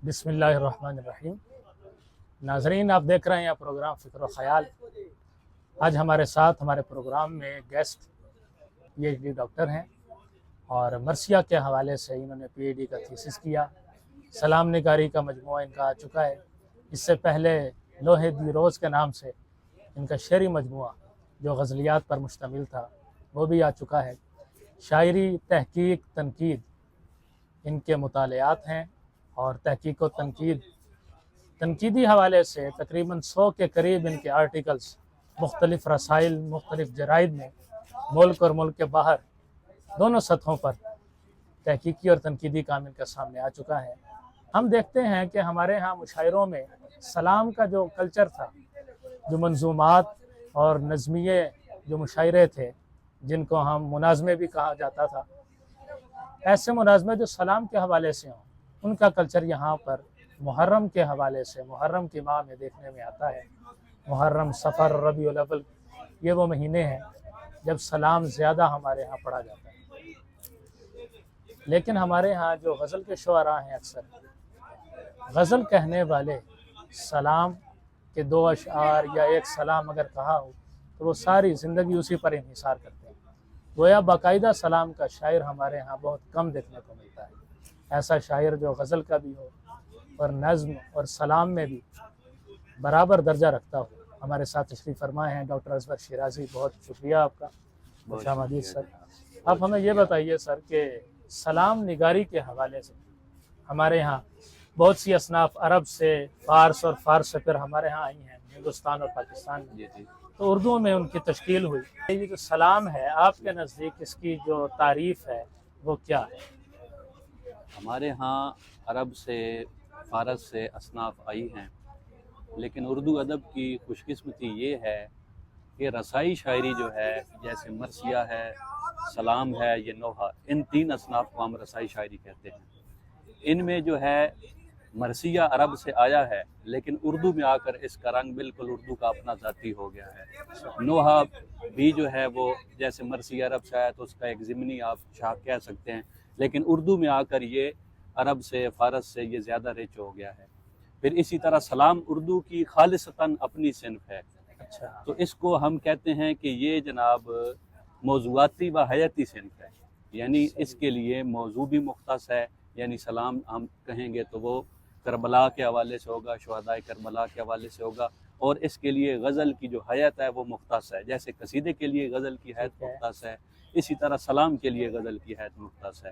بسم اللہ الرحمن الرحیم۔ ناظرین، آپ دیکھ رہے ہیں پروگرام فکر و خیال۔ آج ہمارے ساتھ ہمارے پروگرام میں گیسٹ PhD ڈاکٹر ہیں اور مرثیہ کے حوالے سے انہوں نے PhD کا تھیسس کیا۔ سلام نگاری کا مجموعہ ان کا آ چکا ہے۔ اس سے پہلے لوہے دی روز کے نام سے ان کا شعری مجموعہ جو غزلیات پر مشتمل تھا وہ بھی آ چکا ہے۔ شاعری، تحقیق، تنقید ان کے مطالعات ہیں اور تحقیق و تنقیدی حوالے سے تقریباً 100 کے قریب ان کے آرٹیکلز مختلف رسائل، مختلف جرائد میں ملک اور ملک کے باہر دونوں سطحوں پر تحقیقی اور تنقیدی کام ان کا سامنے آ چکا ہے۔ ہم دیکھتے ہیں کہ ہمارے ہاں مشاعروں میں سلام کا جو کلچر تھا، جو منظومات اور نظمیے جو مشاعرے تھے جن کو ہم مناظمے بھی کہا جاتا تھا، ایسے مناظمے جو سلام کے حوالے سے ہوں، ان کا کلچر یہاں پر محرم کے حوالے سے محرم کے ماہ میں دیکھنے میں آتا ہے۔ محرم، صفر، ربیع الاول، یہ وہ مہینے ہیں جب سلام زیادہ ہمارے ہاں پڑھا جاتا ہے۔ لیکن ہمارے ہاں جو غزل کے شعراء ہیں، اکثر غزل کہنے والے سلام کے 2 اشعار یا ایک سلام اگر کہا ہو تو وہ ساری زندگی اسی پر انحصار کرتے ہیں۔ گویا باقاعدہ سلام کا شاعر ہمارے ہاں بہت کم دیکھنے کو ملتا ہے۔ ایسا شاعر جو غزل کا بھی ہو اور نظم اور سلام میں بھی برابر درجہ رکھتا ہو۔ ہمارے ساتھ تشریف فرما ہیں ڈاکٹر اصغر شیرازی، بہت شکریہ آپ کا، خوش آمدید سر۔ آپ ہمیں یہ بتائیے سر کہ سلام نگاری کے حوالے سے ہمارے ہاں بہت سی اصناف عرب سے، فارس اور فارس سے پھر ہمارے ہاں آئی ہیں ہندوستان اور پاکستان میں، تو اردو میں ان کی تشکیل ہوئی۔ یہ جو سلام ہے آپ کے نزدیک اس کی جو تعریف ہے وہ کیا ہے؟ ہمارے ہاں عرب سے، فارس سے اصناف آئی ہیں، لیکن اردو ادب کی خوش قسمتی یہ ہے کہ رسائی شاعری جو ہے، جیسے مرثیہ ہے، سلام ہے، یہ نوحہ، ان 3 اصناف کو ہم رسائی شاعری کہتے ہیں۔ ان میں جو ہے مرثیہ عرب سے آیا ہے، لیکن اردو میں آ کر اس کا رنگ بالکل اردو کا اپنا ذاتی ہو گیا ہے۔ نوحہ بھی جو ہے وہ جیسے مرثیہ عرب سے آیا تو اس کا ایک ضمنی آپ شاخ کہہ سکتے ہیں، لیکن اردو میں آ کر یہ عرب سے، فارس سے یہ زیادہ رچ ہو گیا ہے۔ پھر اسی طرح سلام اردو کی خالصتاً اپنی صنف ہے، تو اس کو ہم کہتے ہیں کہ یہ جناب موضوعاتی و حیاتی صنف ہے، یعنی اس کے لیے موضوع بھی مختص ہے، یعنی سلام ہم کہیں گے تو وہ کربلا کے حوالے سے ہوگا، شہدائے کربلا کے حوالے سے ہوگا، اور اس کے لیے غزل کی جو حیت ہے وہ مختص ہے، جیسے قصیدے کے لیے غزل کی حیت مختص ہے، اسی طرح سلام کے لیے غزل کی حیت مختص ہے۔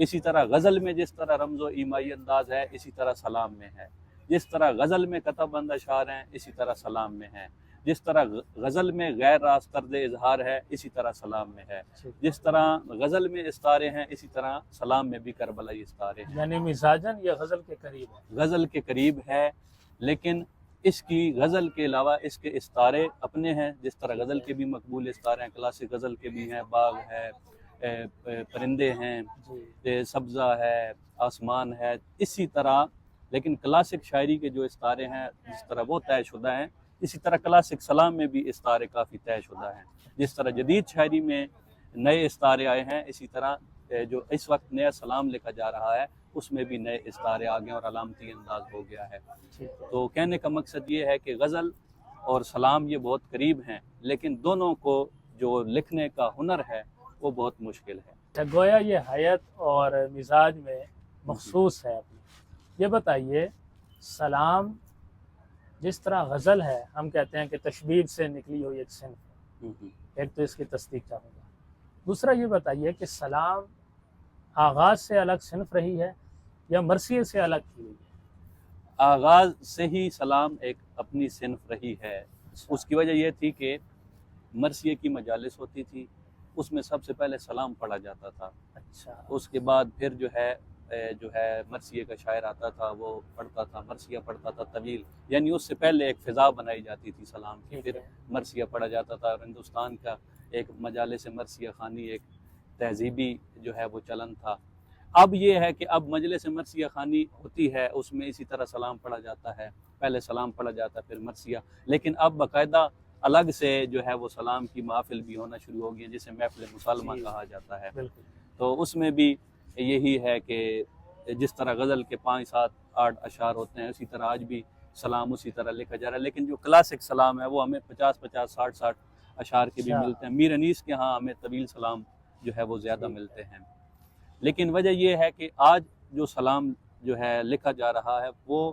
اسی طرح غزل میں جس طرح رمز و ایمائی انداز ہے، اسی طرح سلام میں ہے۔ جس طرح غزل میں قطع بند اشعار ہیں، اسی طرح سلام میں ہے۔ جس طرح غزل میں غیر راست طرز اظہار ہے، اسی طرح سلام میں ہے۔ جس طرح غزل میں استارے ہیں، اسی طرح سلام میں بھی کربلائی استارے ہیں۔ یعنی مزاجن یہ غزل کے قریب ہے، غزل کے قریب ہے، لیکن اس کی غزل کے علاوہ اس کے استارے اپنے ہیں۔ جس طرح غزل کے بھی مقبول استارے ہیں، کلاسک غزل کے بھی ہیں، باغ ہے، پرندے ہیں، سبزہ ہے، آسمان ہے، اسی طرح لیکن کلاسک شاعری کے جو استارے ہیں جس طرح وہ طے شدہ ہیں، اسی طرح کلاسک سلام میں بھی استارے کافی طے شدہ ہیں۔ جس طرح جدید شاعری میں نئے استارے آئے ہیں، اسی طرح جو اس وقت نیا سلام لکھا جا رہا ہے اس میں بھی نئے استارے آگے اور علامتی انداز ہو گیا ہے۔ تو کہنے کا مقصد یہ ہے کہ غزل اور سلام یہ بہت قریب ہیں، لیکن دونوں کو جو لکھنے کا ہنر ہے وہ بہت مشکل ہے۔ گویا یہ حیت اور مزاج میں مخصوص ہے۔ یہ بتائیے، سلام جس طرح غزل ہے، ہم کہتے ہیں کہ تشبیب سے نکلی ہوئی ایک صنف ہے، ایک تو اس کی تصدیق چاہوں گا۔ دوسرا یہ بتائیے کہ سلام آغاز سے الگ صنف رہی ہے یا مرثیے سے الگ کی ہوئی ہے؟ آغاز سے ہی سلام ایک اپنی صنف رہی ہے۔ اس کی وجہ یہ تھی کہ مرثیے کی مجالس ہوتی تھی، اس میں سب سے پہلے سلام پڑھا جاتا تھا۔ اس کے بعد پھر جو ہے مرثیے کا شاعر آتا تھا، وہ پڑھتا تھا، مرثیہ پڑھتا تھا طویل، یعنی اس سے پہلے ایک فضا بنائی جاتی تھی سلام کی، پھر مرثیہ پڑھا جاتا تھا، اور ہندوستان کا ایک مجالس مرثیہ خوانی ایک تہذیبی جو ہے وہ چلن تھا۔ اب یہ ہے کہ اب مجلس مرثیہ خوانی ہوتی ہے، اس میں اسی طرح سلام پڑھا جاتا ہے، پہلے سلام پڑھا جاتا ہے پھر مرثیہ، لیکن اب باقاعدہ الگ سے جو ہے وہ سلام کی محافل بھی ہونا شروع ہو گئی ہیں، جسے محفل مسلمہ کہا جاتا ہے۔ تو اس میں بھی یہی ہے کہ جس طرح غزل کے 5 7 8 اشعار ہوتے ہیں، اسی طرح آج بھی سلام اسی طرح لکھا جا رہا ہے، لیکن جو کلاسک سلام ہے وہ ہمیں 50 50 60 60 اشعار کے بھی ملتے ہیں۔ میر انیس کے ہاں ہمیں طویل سلام جو ہے وہ زیادہ ملتے ہیں، لیکن وجہ یہ ہے کہ آج جو سلام جو ہے لکھا جا رہا ہے وہ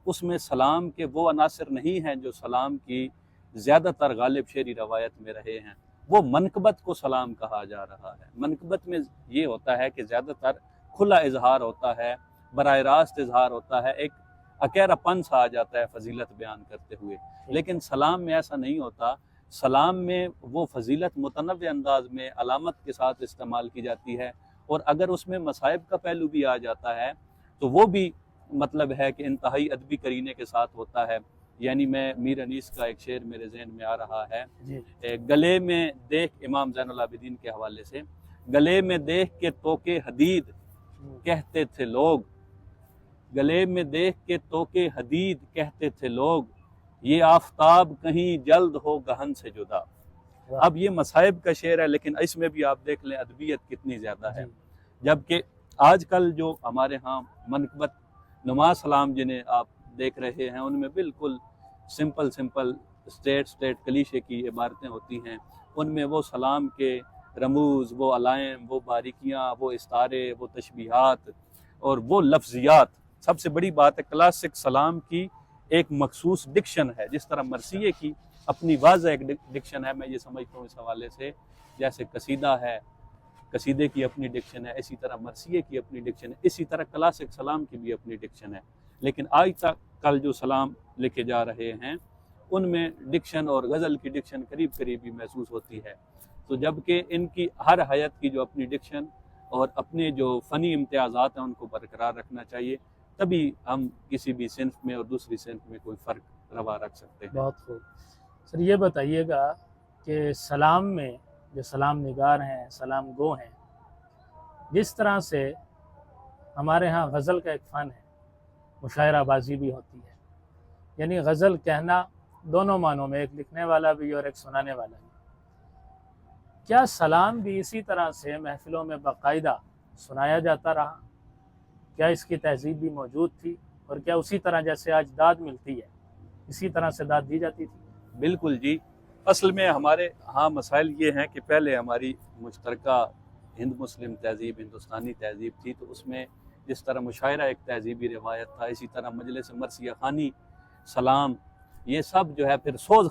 اس میں سلام کے وہ عناصر نہیں ہیں جو سلام کی زیادہ تر غالب شعری روایت میں رہے ہیں۔ وہ منقبت کو سلام کہا جا رہا ہے۔ منقبت میں یہ ہوتا ہے کہ زیادہ تر کھلا اظہار ہوتا ہے، براہ راست اظہار ہوتا ہے، ایک اکیرا پن سا آ جاتا ہے فضیلت بیان کرتے ہوئے، لیکن سلام میں ایسا نہیں ہوتا۔ سلام میں وہ فضیلت متنوع انداز میں علامت کے ساتھ استعمال کی جاتی ہے، اور اگر اس میں مصائب کا پہلو بھی آ جاتا ہے تو وہ بھی مطلب ہے کہ انتہائی ادبی کرینے کے ساتھ ہوتا ہے۔ یعنی میں میر انیس کا ایک شعر میرے ذہن میں آ رہا ہے، گلے میں دیکھ، امام زین العابدین کے حوالے سے، گلے میں دیکھ کے توکے حدید کہتے تھے لوگ، گلے میں دیکھ کے توکے حدید کہتے تھے لوگ، یہ آفتاب کہیں جلد ہو گہن سے جدا۔ اب یہ مصائب کا شعر ہے، لیکن اس میں بھی آپ دیکھ لیں ادبیت کتنی زیادہ ہے، جبکہ آج کل جو ہمارے ہاں منقبت نما سلام جنہیں آپ دیکھ رہے ہیں ان میں بالکل سمپل اسٹیٹ کلیشے کی عبارتیں ہوتی ہیں، ان میں وہ سلام کے رموز، وہ علائم، وہ باریکیاں، وہ استعارے، وہ تشبیہات اور وہ لفظیات، سب سے بڑی بات ہے کلاسک سلام کی ایک مخصوص ڈکشن ہے، جس طرح مرثیے کی اپنی واضح ایک ڈکشن ہے۔ میں یہ سمجھتا ہوں اس حوالے سے جیسے قصیدہ ہے، قصیدے کی اپنی ڈکشن ہے، اسی طرح مرثیے کی اپنی ڈکشن ہے، اسی طرح کلاسک سلام کی بھی اپنی ڈکشن ہے، لیکن آج تک کل جو سلام لکھے جا رہے ہیں ان میں ڈکشن اور غزل کی ڈکشن قریب ہی محسوس ہوتی ہے۔ تو جبکہ ان کی ہر حیت کی جو اپنی ڈکشن اور اپنے جو فنی امتیازات ہیں ان کو برقرار رکھنا چاہیے، تبھی ہم کسی بھی صنف میں اور دوسری صنف میں کوئی فرق روا رکھ سکتے ہیں۔ بہت خوب سر، یہ بتائیے گا کہ سلام میں جو سلام نگار ہیں، سلام گو ہیں، جس طرح سے ہمارے ہاں غزل کا ایک فن ہے، مشاعرہ بازی بھی ہوتی ہے، یعنی غزل کہنا دونوں معنوں میں، ایک لکھنے والا بھی اور ایک سنانے والا بھی۔ کیا سلام بھی اسی طرح سے محفلوں میں باقاعدہ سنایا جاتا رہا؟ کیا اس کی تہذیب بھی موجود تھی؟ اور کیا اسی طرح جیسے آج داد ملتی ہے اسی طرح سے داد دی جاتی تھی؟ بالکل جی، اصل میں ہمارے ہاں مسائل یہ ہیں کہ پہلے ہماری مشترکہ ہند مسلم تہذیب، ہندوستانی تہذیب تھی، تو اس میں جس طرح مشاعرہ ایک تہذیبی روایت تھا، اسی طرح مجلس مرثیہ خوانی، سلام، یہ سب جو ہے، پھر سوز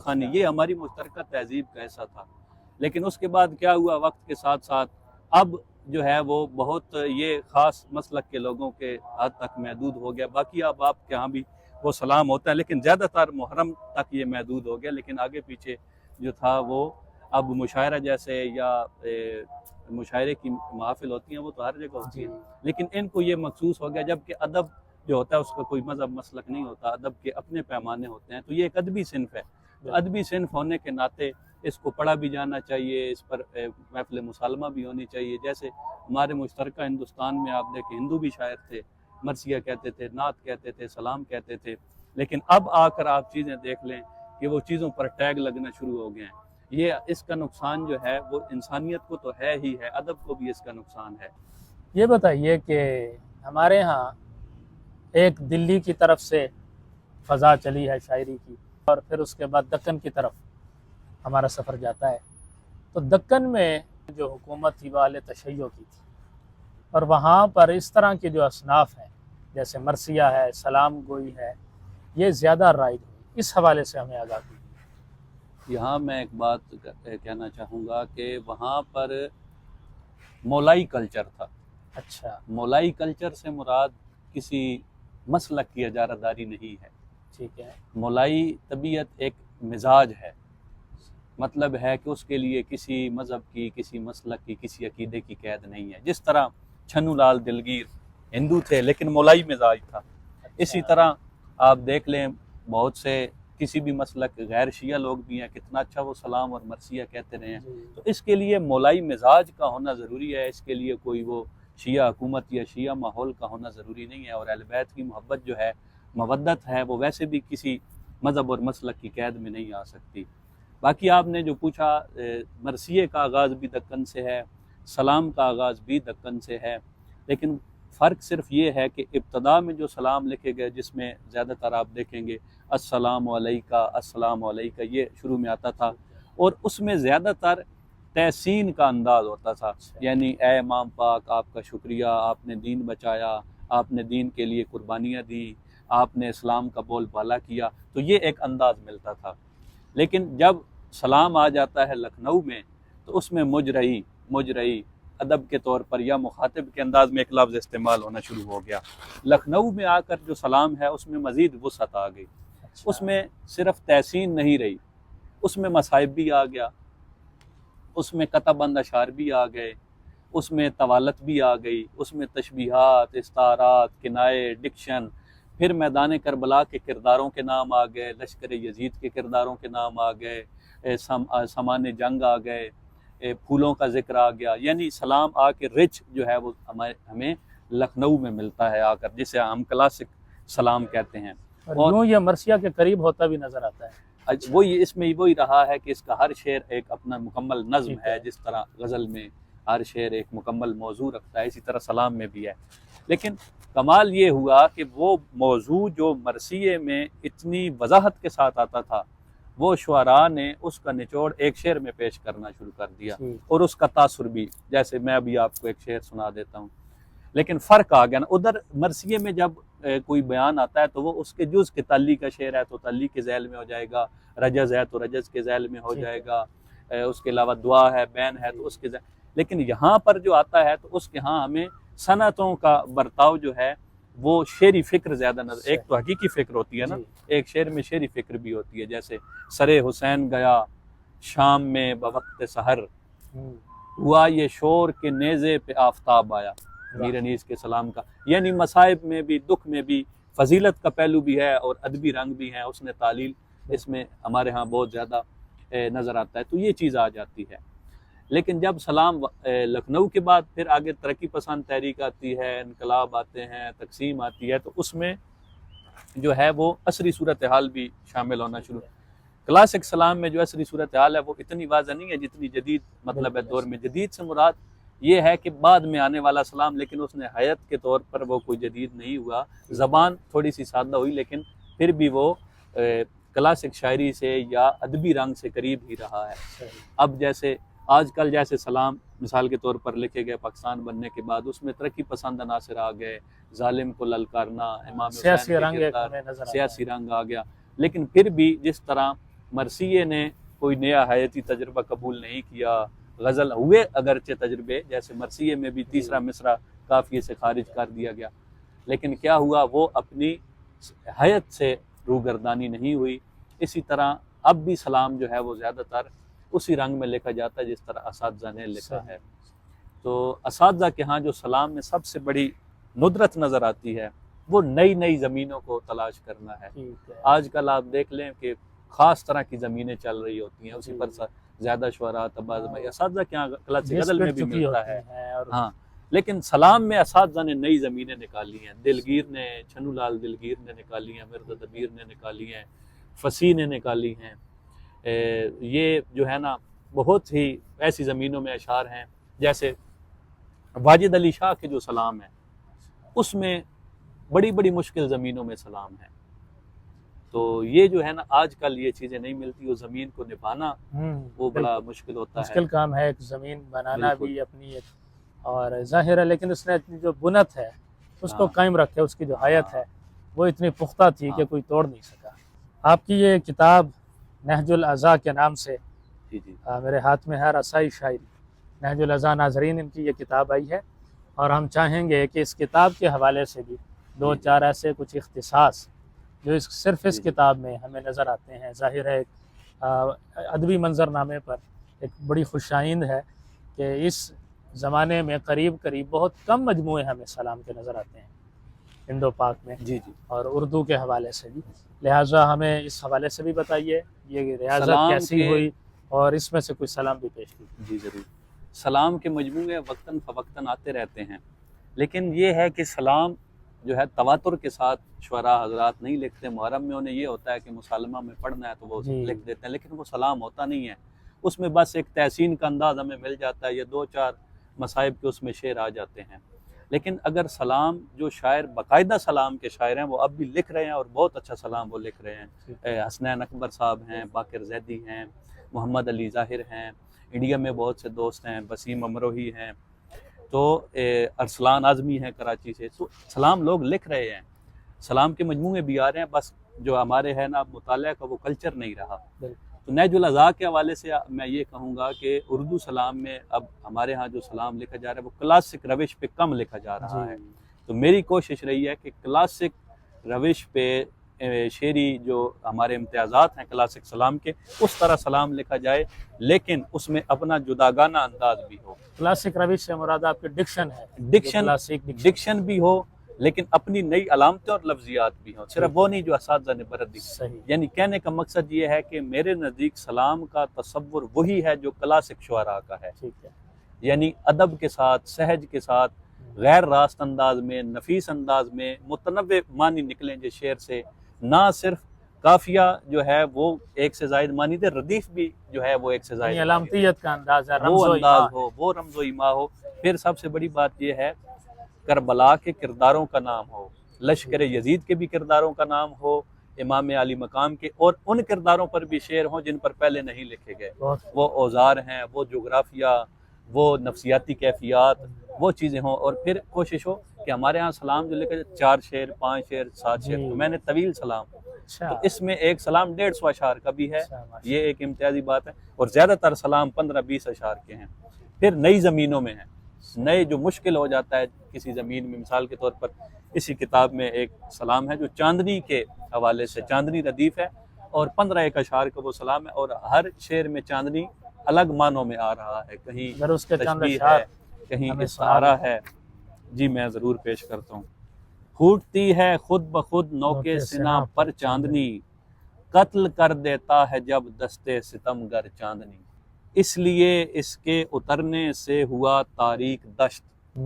خوانی یہ ہماری مشترکہ تہذیب کا حصہ تھا۔ لیکن اس کے بعد کیا ہوا، وقت کے ساتھ ساتھ اب جو ہے وہ بہت یہ خاص مسلک کے لوگوں کے حد تک محدود ہو گیا۔ باقی اب آپ کے ہاں بھی وہ سلام ہوتا ہے، لیکن زیادہ تر محرم تک یہ محدود ہو گیا، لیکن آگے پیچھے جو تھا وہ اب مشاعرہ جیسے یا مشاعرے کی محافل ہوتی ہیں وہ تو ہر جگہ ہوتی ہیں، لیکن ان کو یہ مخصوص ہو گیا، جبکہ ادب جو ہوتا ہے اس کا کوئی مذہب مسلک نہیں ہوتا، ادب کے اپنے پیمانے ہوتے ہیں، تو یہ ایک ادبی صنف ہے۔ تو ادبی صنف ہونے کے ناطے اس کو پڑھا بھی جانا چاہیے، اس پر محفل مسالمہ بھی ہونی چاہیے۔ جیسے ہمارے مشترکہ ہندوستان میں آپ دیکھیں ہندو بھی شاعر تھے، مرثیہ کہتے تھے، نعت کہتے تھے، سلام کہتے تھے، لیکن اب آ کر آپ چیزیں دیکھ لیں کہ وہ چیزوں پر ٹیگ لگنا شروع ہو گئے ہیں۔ یہ اس کا نقصان جو ہے وہ انسانیت کو تو ہے ہی ہے، ادب کو بھی اس کا نقصان ہے۔ یہ بتائیے کہ ہمارے ہاں ایک دلی کی طرف سے فضا چلی ہے شاعری کی، اور پھر اس کے بعد دکن کی طرف ہمارا سفر جاتا ہے، تو دکن میں جو حکومت تھی وہ اہل تشیع کی تھی، اور وہاں پر اس طرح کے جو اصناف ہیں جیسے مرثیہ ہے، سلام گوئی ہے، یہ زیادہ رائج ہوئی۔ اس حوالے سے ہمیں آگاہ کی۔ یہاں میں ایک بات کہنا چاہوں گا کہ وہاں پر مولائی کلچر تھا۔ اچھا، مولائی کلچر سے مراد کسی مسلک کی اجارہ داری نہیں ہے۔ ٹھیک ہے۔ مولائی طبیعت ایک مزاج ہے، مطلب ہے کہ اس کے لیے کسی مذہب کی، کسی مسلک کی، کسی عقیدے کی قید نہیں ہے۔ جس طرح چھنو لال دلگیر ہندو تھے لیکن مولائی مزاج تھا، اسی طرح آپ دیکھ لیں بہت سے کسی بھی مسلک غیر شیعہ لوگ بھی ہیں، کتنا اچھا وہ سلام اور مرثیہ کہتے رہے ہیں۔ تو اس کے لیے مولائی مزاج کا ہونا ضروری ہے، اس کے لیے کوئی وہ شیعہ حکومت یا شیعہ ماحول کا ہونا ضروری نہیں ہے۔ اور اہل بیت کی محبت جو ہے، مودت ہے، وہ ویسے بھی کسی مذہب اور مسلک کی قید میں نہیں آ سکتی۔ باقی آپ نے جو پوچھا، مرثیے کا آغاز بھی دکن سے ہے، سلام کا آغاز بھی دکن سے ہے، لیکن فرق صرف یہ ہے کہ ابتدا میں جو سلام لکھے گئے جس میں زیادہ تر آپ دیکھیں گے السلام علیکہ السلام علیکہ یہ شروع میں آتا تھا، اور اس میں زیادہ تر تحسین کا انداز ہوتا تھا، یعنی اے امام پاک آپ کا شکریہ، آپ نے دین بچایا، آپ نے دین کے لیے قربانیاں دی، آپ نے اسلام کا بول بالا کیا، تو یہ ایک انداز ملتا تھا۔ لیکن جب سلام آ جاتا ہے لکھنؤ میں تو اس میں مجرئی ادب کے طور پر یا مخاطب کے انداز میں ایک لفظ استعمال ہونا شروع ہو گیا۔ لکھنؤ میں آ کر جو سلام ہے اس میں مزید وسعت آ گئی، اس میں صرف تحسین نہیں رہی، اس میں مصائب بھی آ گیا، اس میں قطع بند اشعار بھی آ گئے، اس میں طوالت بھی آ گئی، اس میں تشبیہات، استعارات، کنائے، ڈکشن، پھر میدان کربلا کے کرداروں کے نام آ گئے، لشکر یزید کے کرداروں کے نام آ گئے، سامان جنگ آ گئے، پھولوں کا ذکر آ گیا، یعنی سلام آ کے رچ جو ہے وہ ہمیں لکھنؤ میں ملتا ہے آ کر، جسے ہم کلاسک سلام کہتے ہیں۔ اور یوں یہ مرثیہ کے قریب ہوتا بھی نظر آتا ہے۔ وہی اس میں وہی رہا ہے کہ اس کا ہر شعر ایک اپنا مکمل نظم ہے، جس طرح غزل میں ہر شعر ایک مکمل موضوع رکھتا ہے، اسی طرح سلام میں بھی ہے۔ لیکن کمال یہ ہوا کہ وہ موضوع جو مرثیے میں اتنی وضاحت کے ساتھ آتا تھا، وہ شعراء نے اس کا نچوڑ ایک شعر میں پیش کرنا شروع کر دیا، اور اس کا تاثر بھی، جیسے میں ابھی آپ کو ایک شعر سنا دیتا ہوں۔ لیکن فرق آ گیا نا، ادھر مرثیے میں جب کوئی بیان آتا ہے تو وہ اس کے جز کے تعلی کا شعر ہے تو تعلی کے ذیل میں ہو جائے گا، رجز ہے تو رجز کے ذیل میں ہو جائے گا، اس کے علاوہ دعا ہے، بین ہے تو اس کے ذیل۔ لیکن یہاں پر جو آتا ہے تو اس کے ہاں ہمیں صنعتوں کا برتاؤ جو ہے وہ شعری فکر زیادہ نظر، ایک تو حقیقی فکر ہوتی ہے نا، ایک شعر میں شعری فکر بھی ہوتی ہے، جیسے سرے حسین گیا شام میں بوقت سحر، ہوا یہ شور کے نیزے پہ آفتاب آیا، میر انیس کے سلام کا، یعنی مصائب میں بھی، دکھ میں بھی فضیلت کا پہلو بھی ہے اور ادبی رنگ بھی ہے، اس نے تعلیل اس میں ہمارے ہاں بہت زیادہ نظر آتا ہے، تو یہ چیز آ جاتی ہے۔ لیکن جب سلام لکھنؤ کے بعد پھر آگے ترقی پسند تحریک آتی ہے، انقلاب آتے ہیں، تقسیم آتی ہے، تو اس میں جو ہے وہ عصری صورتحال بھی شامل ہونا شروع۔ کلاسک سلام میں جو عصری صورتحال ہے وہ اتنی واضح نہیں ہے جتنی جدید مطلب ہے دور میں۔ جدید سے مراد یہ ہے کہ بعد میں آنے والا سلام، لیکن اس نے حیت کے طور پر وہ کوئی جدید نہیں ہوا، زبان تھوڑی سی سادہ ہوئی، لیکن پھر بھی وہ کلاسک شاعری سے یا ادبی رنگ سے قریب ہی رہا ہے۔ اب جیسے آج کل جیسے سلام مثال کے طور پر لکھے گئے پاکستان بننے کے بعد، اس میں ترقی پسند عناصر آ گئے، ظالم کو للکارنا، امام حسین کے کردار، سیاسی رنگ آ گیا، لیکن پھر بھی جس طرح مرثیے نے کوئی نیا حیاتی تجربہ قبول نہیں کیا، غزل ہوئے اگرچہ تجربے، جیسے مرثیے میں بھی تیسرا مصرع قافیے سے خارج کر دیا گیا، لیکن کیا ہوا، وہ اپنی حیت سے روگردانی نہیں ہوئی۔ اسی طرح اب بھی سلام جو ہے وہ زیادہ تر اسی رنگ میں لکھا جاتا ہے جس طرح اساتذہ نے لکھا ہے۔ تو اساتذہ کے ہاں جو سلام میں سب سے بڑی ندرت نظر آتی ہے وہ نئی زمینوں کو تلاش کرنا ہے۔ آج کل آپ دیکھ لیں کہ خاص طرح کی زمینیں چل رہی ہوتی ہیں، اسی پر زیادہ شعراء اساتذہ کے ہاں کلاسک غزل میں بھی ملتا ہے، ہاں، لیکن سلام میں اساتذہ نے نئی زمینیں نکالی ہیں، دلگیر نے، چھنو لال دلگیر نے نکالی ہیں، مرزا دبیر نے نکالی ہیں، فصیح نے نکالی ہیں، یہ جو ہے نا بہت ہی ایسی زمینوں میں اشعار ہیں، جیسے واجد علی شاہ کے جو سلام ہے اس میں بڑی مشکل زمینوں میں سلام ہے، تو یہ جو ہے نا آج کل یہ چیزیں نہیں ملتی، وہ زمین کو نبھانا وہ بڑا مشکل ہوتا ہے، مشکل کام ہے، ایک زمین بنانا بھی اپنی ایک، اور ظاہر ہے لیکن اس نے اتنی جو بنت ہے اس کو قائم رکھے، اس کی جو حیت ہے وہ اتنی پختہ تھی کہ کوئی توڑ نہیں سکا۔ آپ کی یہ کتاب نہج الاذاں کے نام سے میرے ہاتھ میں ہے، رسائی شاعری نہج الاذاں، ناظرین ان کی یہ کتاب آئی ہے، اور ہم چاہیں گے کہ اس کتاب کے حوالے سے بھی دو چار ایسے کچھ اختصاص جو صرف اس کتاب میں ہمیں نظر آتے ہیں۔ ظاہر ہے ادبی منظر نامے پر ایک بڑی خوش آئند ہے کہ اس زمانے میں قریب بہت کم مجموعے ہمیں سلام کے نظر آتے ہیں ہندو پاک میں، اور اردو کے حوالے سے بھی، لہٰذا ہمیں اس حوالے سے بھی بتائیے یہ ریاضت کیسی ہوئی، اور اس میں سے کوئی سلام بھی پیش کیجیے۔ جی ضرور۔ سلام کے مجموعے وقتاً فوقتاً آتے رہتے ہیں، لیکن یہ ہے کہ سلام جو ہے تواتر کے ساتھ شعراء حضرات نہیں لکھتے۔ محرم میں انہیں یہ ہوتا ہے کہ مسلمہ میں پڑھنا ہے تو وہ لکھ دیتے ہیں، لیکن وہ سلام ہوتا نہیں ہے، اس میں بس ایک تحسین کا انداز ہمیں مل جاتا ہے، یا دو چار مصائب کے اس میں شعر آ جاتے ہیں۔ لیکن اگر سلام جو شاعر باقاعدہ سلام کے شاعر ہیں وہ اب بھی لکھ رہے ہیں اور بہت اچھا سلام وہ لکھ رہے ہیں، حسنین اکبر صاحب ہیں، باقر زیدی ہیں، محمد علی ظاہر ہیں، انڈیا میں بہت سے دوست ہیں، وسیم امروہی ہیں، تو ارسلان اعظمی ہیں کراچی سے، تو سلام لوگ لکھ رہے ہیں، سلام کے مجموعے بھی آ رہے ہیں، بس جو ہمارے ہے نا مطالعہ کا وہ کلچر نہیں رہا۔ تو نہج الاذاع کے حوالے سے میں یہ کہوں گا کہ اردو سلام میں اب ہمارے ہاں جو سلام لکھا جا رہا ہے وہ کلاسک روش پہ کم لکھا جا رہا ہے، تو میری کوشش رہی ہے کہ کلاسک روش پہ شعری جو ہمارے امتیازات ہیں کلاسک سلام کے اس طرح سلام لکھا جائے، لیکن اس میں اپنا جداگانہ انداز بھی ہو۔ کلاسک روش سے مراد آپ کے ڈکشن ہے، ڈکشن بھی ہو، لیکن اپنی نئی علامتیں اور لفظیات بھی ہوں، صرف وہ نہیں جو اساتذہ نے برت دی۔ یعنی کہنے کا مقصد یہ ہے کہ میرے نزدیک سلام کا تصور وہی ہے جو کلاسک شعراء کا ہے، یعنی ادب کے ساتھ، سہج کے ساتھ، غیر راست انداز میں، نفیس انداز میں، متنوع معنی نکلیں جس شعر سے، نہ صرف قافیہ جو ہے وہ ایک سے زائد معنی دے، ردیف بھی جو ہے وہ ایک سے زائد علامتیت کا انداز ہے، وہ انداز ہو، وہ رمز و ایما ہو۔ پھر سب سے بڑی بات یہ ہے کربلا کے کرداروں کا نام ہو، لشکر یزید کے بھی کرداروں کا نام ہو، امام علی مقام کے، اور ان کرداروں پر بھی شعر ہوں جن پر پہلے نہیں لکھے گئے، وہ اوزار ہیں، وہ جغرافیہ، وہ نفسیاتی کیفیات، وہ چیزیں ہوں۔ اور پھر کوشش ہو کہ ہمارے ہاں سلام جو لکھا جائے 4 شعر، 5 شعر، 7 شعر، تو میں نے طویل سلام، تو اس میں ایک سلام 150 اشعار کا بھی ہے، یہ ایک امتیازی بات ہے، اور زیادہ تر سلام 15-20 اشعار کے ہیں۔ پھر نئی زمینوں میں ہیں، نئے جو مشکل ہو جاتا ہے کسی زمین میں، مثال کے طور پر اسی کتاب میں ایک سلام ہے جو چاندنی کے حوالے سے، چاندنی ردیف ہے، اور 15 اشعار کا وہ سلام ہے، اور ہر شعر میں چاندنی الگ معنوں میں آ رہا ہے، کہیں تشبیہ ہے، کہیں استعارہ ہے۔ جی میں ضرور پیش کرتا ہوں۔ پھوٹتی ہے خود بخود نوکے سنا پر چاندنی، قتل کر دیتا ہے جب دستے ستم گر چاندنی، اس لیے اس کے اترنے سے ہوا تاریک دشت،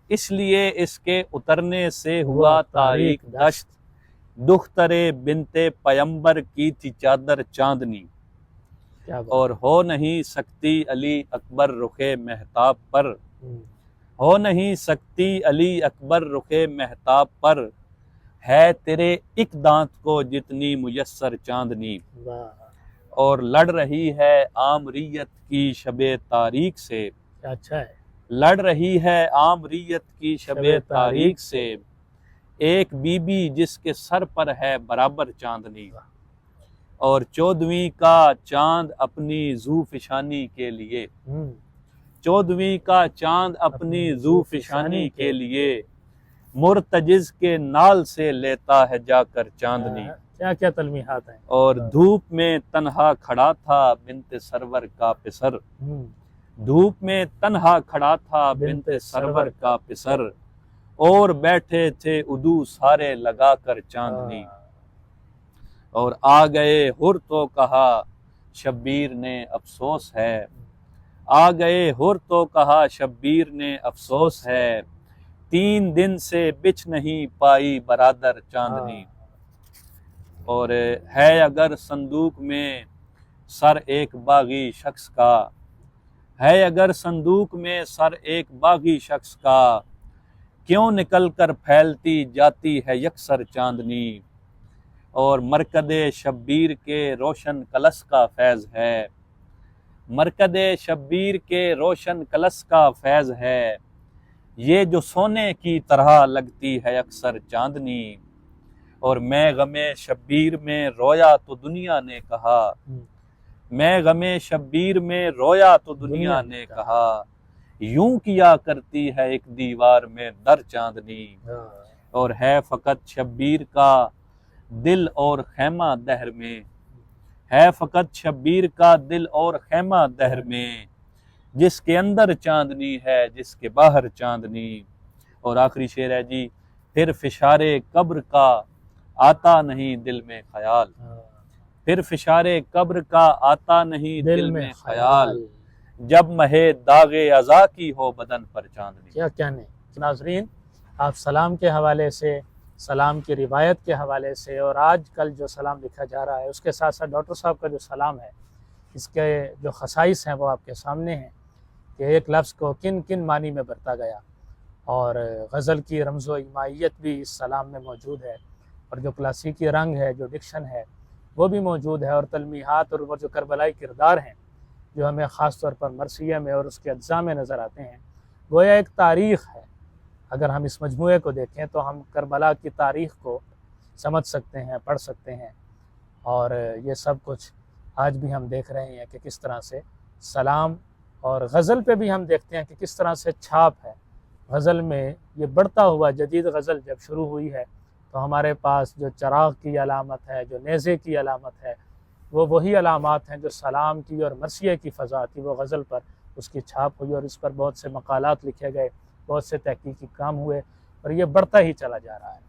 اس لیے اس کے اترنے سے ہوا تاریک دشت، دختر بنت پیمبر کی تھی چادر چاندنی، اور ہو نہیں سکتی علی اکبر رخ مہتاب پر، ہو نہیں سکتی علی اکبر رخ مہتاب پر، ہے تیرے ایک دانت کو جتنی میسر چاندنی، اور لڑ رہی ہے عامریت کی شب تاریک سے، اچھا ہے، لڑ رہی ہے عامریت کی شب تاریک سے، ایک بی بی جس کے سر پر ہے برابر چاندنی، اور 14ویں کا چاند اپنی ذو فشانی کے لیے، 14ویں کا چاند اپنی ذو فشانی کے لیے، مرتجز کے نال سے لیتا ہے جا کر چاندنی، کیا کیا تلمیحات ہیں۔ اور دھوپ میں تنہا کھڑا تھا بنت سرور کا پسر، دھوپ میں تنہا کھڑا تھا بنت سرور کا پسر، اور بیٹھے تھے ادو سارے لگا کر چاندنی، اور آ گئے ہر تو کہا شبیر نے افسوس ہے، آ گئے ہر تو کہا شبیر نے افسوس ہے، 3 دن سے بچھ نہیں پائی برادر چاندنی، اور ہے اگر صندوق میں سر ایک باغی شخص کا، ہے اگر صندوق میں سر ایک باغی شخص کا، کیوں نکل کر پھیلتی جاتی ہے یکسر چاندنی، اور مرکد شبیر کے روشن کلس کا فیض ہے، مرکد شبیر کے روشن کلس کا فیض ہے، یہ جو سونے کی طرح لگتی ہے اکثر چاندنی، اور میں غم شبیر میں رویا تو دنیا نے کہا، میں غم شبیر میں رویا تو دنیا نے کہا، یوں کیا کرتی ہے ایک دیوار میں در چاندنی، اور ہے فقط شبیر کا دل اور خیمہ دہر میں، ہے فقط شبیر کا دل اور خیمہ دہر میں، جس کے اندر چاندنی ہے جس کے باہر چاندنی۔ اور آخری شعر ہے جی، پھر فشار قبر کا آتا نہیں دل میں خیال، پھر فشار قبر کا آتا نہیں دل میں خیال، جب مہے داغ عزا کی ہو بدن پر چاندنی۔ کیا کہنے ناظرین، آپ سلام کے حوالے سے، سلام کی روایت کے حوالے سے، اور آج کل جو سلام لکھا جا رہا ہے اس کے ساتھ ساتھ ڈاکٹر صاحب کا جو سلام ہے اس کے جو خصائص ہیں وہ آپ کے سامنے ہیں کہ ایک لفظ کو کن کن معنی میں برتا گیا، اور غزل کی رمز و ایمائیت بھی اس سلام میں موجود ہے، اور جو کلاسیکی رنگ ہے، جو ڈکشن ہے وہ بھی موجود ہے، اور تلمیحات اور وہ جو کربلائی کردار ہیں جو ہمیں خاص طور پر مرثیہ میں اور اس کے اجزاء میں نظر آتے ہیں، گویا ایک تاریخ ہے۔ اگر ہم اس مجموعے کو دیکھیں تو ہم کربلا کی تاریخ کو سمجھ سکتے ہیں، پڑھ سکتے ہیں، اور یہ سب کچھ آج بھی ہم دیکھ رہے ہیں کہ کس طرح سے سلام، اور غزل پہ بھی ہم دیکھتے ہیں کہ کس طرح سے چھاپ ہے غزل میں۔ یہ بڑھتا ہوا جدید غزل جب شروع ہوئی ہے تو ہمارے پاس جو چراغ کی علامت ہے، جو نیزے کی علامت ہے، وہ وہی علامات ہیں جو سلام کی اور مرثیہ کی فضا تھی، وہ غزل پر اس کی چھاپ ہوئی، اور اس پر بہت سے مقالات لکھے گئے، بہت سے تحقیقی کام ہوئے، اور یہ بڑھتا ہی چلا جا رہا ہے۔